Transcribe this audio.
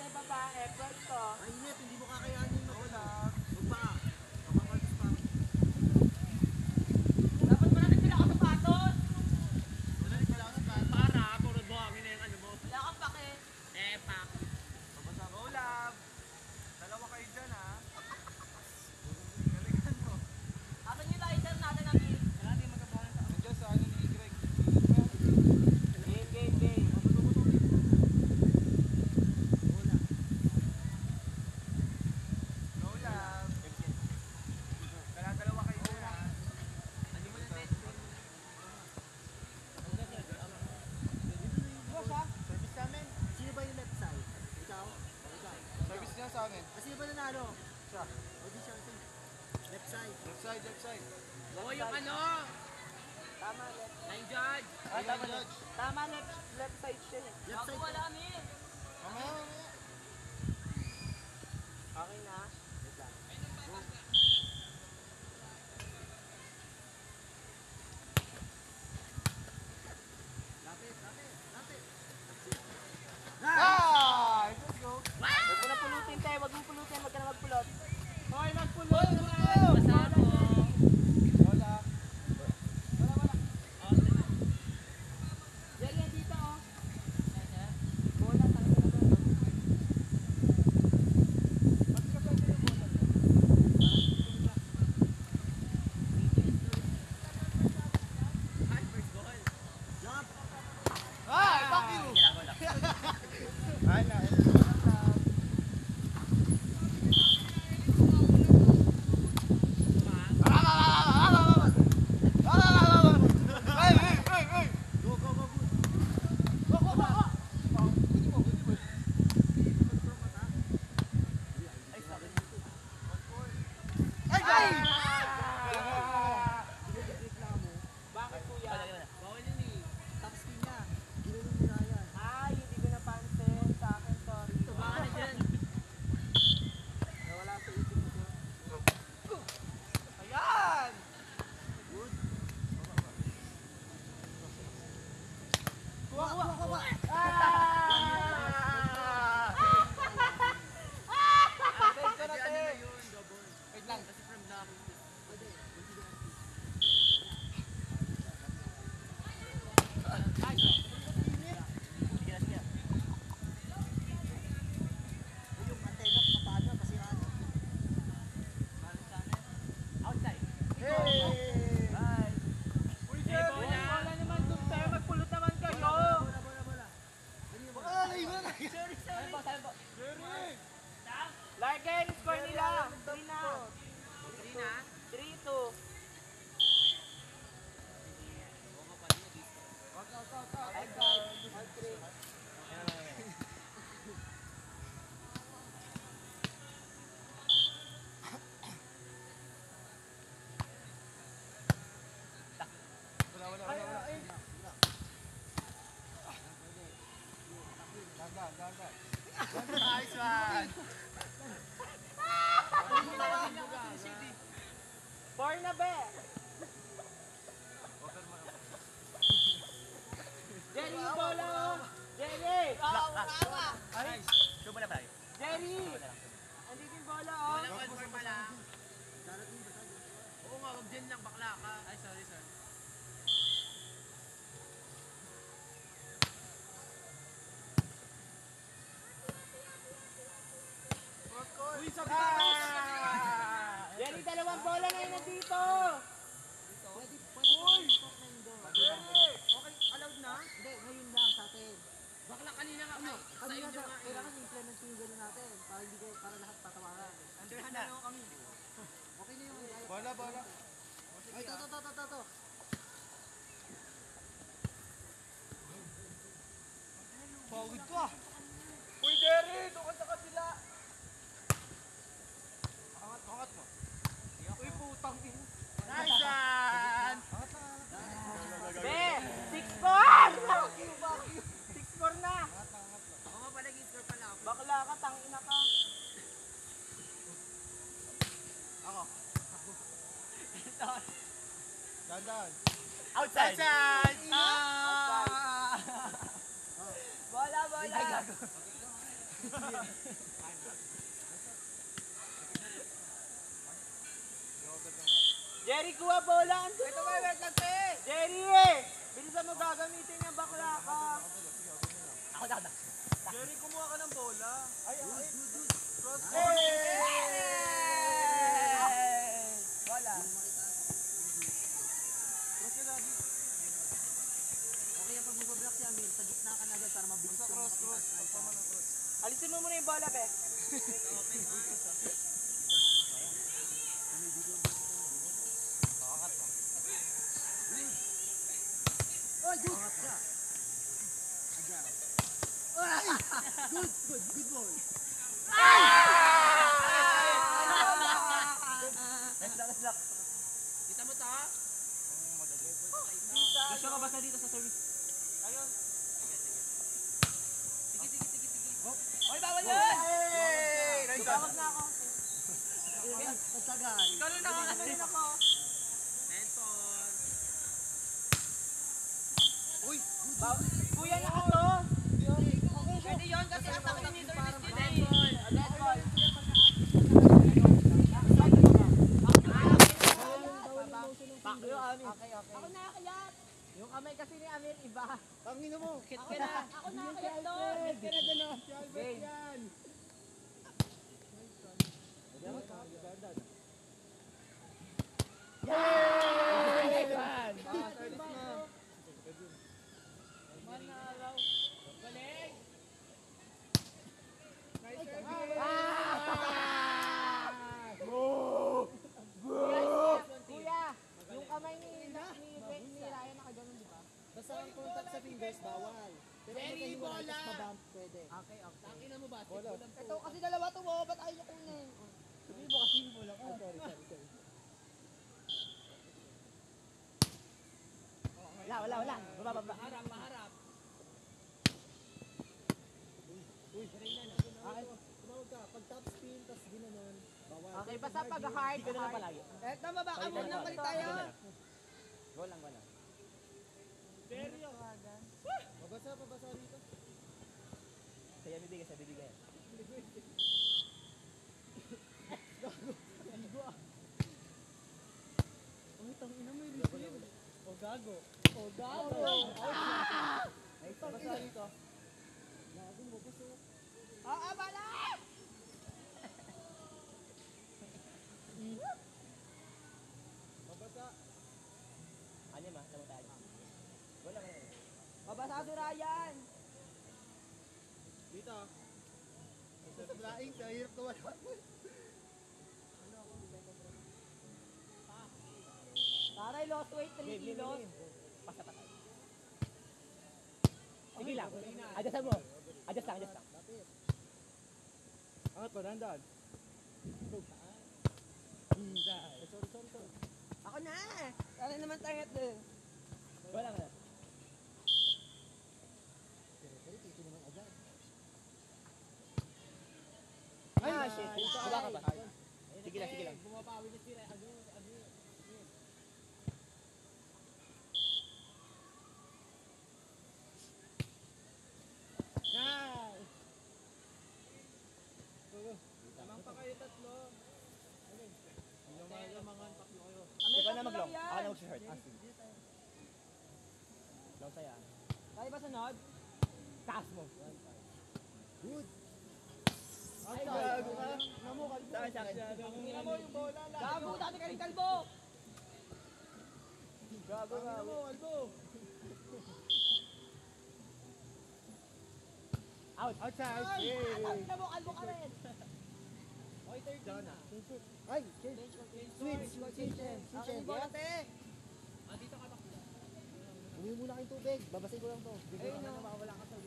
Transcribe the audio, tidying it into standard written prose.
may babae, pwesto. Mainit, hindi mo kakayanin mo. Wala. Magpa. Papakaltos pa. Dapat pala nagtila ako sapatos. Wala rin pala ako sa para, puro buhangin na yung ano mo. Wala kang pake. Pak. Pabasa ko, lab. Dalawa kayo dyan, ha? Galingan mo. Asan yung lighter natin ang game? Wala, di magkabuhan sa Nandiyan sa ano ni Greg. Game. Go, lab. Kaya dalawa kayo dyan, ha? Ano mo na, Ted? Service namin. Sino ba yung left side? Ikaw? Ikaw. Service niya sa amin. Sino ba nanalo? Siya. O di siya. Left side. Left side, left side. Oo, yung ano? Tama, left. Line judge. Tama, Judge. Tama, left side siya. Left side. Wala kami. Mamaya, mamaya. Okay na. Wait lang. Lapit. Ah! Let's go. Huwag mo na pulutin, te. Huwag mo pulutin. Huwag ka na magpulot. Hoy, nagpulot! Pasado. Wala. Jerry, yan dito, oh. Bola, talaga na doon. Ba't ka pwede yung bola? Ay, first goal. Jump. Ah! Fuck you! Ay, na. Bakit, kuya? Bawal yun eh. Top spin niya. Ginulong ni Ryan. Ay, hindi ko napansin. Sa akin, sorry. Baka na dyan. Wala sa isip ko. Ayan! Good. Kuha! Save ka na, Kasi ano te. na yun, double. Wait lang, kasi from the... Yung antena, papaano? Masira na. Outside. Hey! Bye. Uy, Hey, Jeff! bola. Bola naman doon, te. Magpulot naman kayo. Bola. Baka nalaiwan na. Saan po? Jerry! Larkin, score nila. 3 na. 3 na. 3-2. Wala. Ganda. Nice one! 4 na, be. Jerry, yung bola, oh. Jerry! Ay, show mo na tayo. Jerry! Andito yung bola, oh. Bola, 1-4 pa lang. Oo nga, wag dyan lang, bakla ka. Ay, sorry. Uy, sabi ka! Jerry, dalawang bola na yun nandito. Uy! Jerry! Okay, allowed na? Hindi, ngayon lang sa atin. Bakla kanina nga. Ano? Sa Kanina inyo nga. kailangan implement ko yung gano'n natin para lahat tatawaran. Underhand na lang kami. Okay na yung Bola. Ay, to. Pawid ko ah! Uy, Jerry! Doon ka sa kabila! Angat mo. Uy, putang ina. Nice one! Be, 6-4! 6-4 na. Ako nga pala, score pala ako. Bakla ka, tangina ka. Ako. Dandan. Outside! Outside! Ah! Bola. Jerry, kuha bola. Ito ba, wait lang, te! Jerry, bilisan mo gagamitin yung bakla ka. Ako na. Jerry, kumuha ka ng bola. Ay. Cross Hey! Wala. Cross ka, Daddy. Okay, pag magbablock si Amir, sa gitna ka na agad para mabilis Basta yung cross. makapitas. Tama na cross. Alisin mo muna yung bola, be. Oh, good! Good ball. Kita mo to? Gusto ka basta dito sa service. Ayun. Sige. Oy, bawal yun! Hey! Tawag na ako. Pagtagay. Ikaw lang nakakagaling ako. Mentor. Uy! Kuya, naka to. Pwede yun kasi ang takot ni Leader is yun eh. Dead ball. Pakyo, Amir. Okay. Ako nakakayat. Yung kamay kasi ni Amir iba. Tangina mo. Kit ka na. Ako nakakayat doon. Kit ka na doon, oh. Si Albert Game. yan. Manaraw. Galing! Kuya, yung kamay ni Ryan nakaganon, di ba? Basta ang contact sa fingers, bawal. Pero Jerry, magkahiwalay, bola. tapos mabump, pwede. Okay. Takina mo ba? Bola. Ito kasi dalawa to, ba't ayaw kunin? Sabi mo kasi mo lang. Oh, sorry. Wala. Baba. Maharap. Tumawag ka. Pag top spin, tapos ginanon, bawal. Okay, basta pag hard, Ganun lang palagi. Eto, baba ka muna, balik tayo. Goal lang. Jerry, oh. Pabasa rito. Kaya bibigay. Ay, tangina mo yung receive. O gago. Ay, pabasa rito. Gago mo, baso. Bala! Pabasa. Ano ma? Tama tayo. Goal lang. Mabasa si Ryan. Dito. Sa blaing, sa hirap to wala. Taray, lost weight 3 kilos. Pasa pa tayo. Sige lang. Adjust mo. Adjust lang. Angat pa, dandan. Sorry. Ako na! Tara naman tayo doon. Goal lang. Tito naman agad. Ay, shit. Baba ka ba? Sige lang. Bumapawi na sila. Nice! Lamang pa kayo tatlo. Lamangan, taklo kayo. Ikaw na mag-long. Ako na mag-short. Long saya. Tayo ba sunod? Taas mo. Good! Ay, gago ka. Namukal mo. Sa akin. Tingnan mo yung bola. Gago, dati ka rin kalbo! Gago Tingnan mo, Albo. Outside. Tangina mo, kalbo ka rin! Okay, third down na. Ay, switch. Akin yung bola, te! Dito ka bakla. Uwi muna kayong tubig. Babasin ko lang to. Ayun, no. Wala ka sa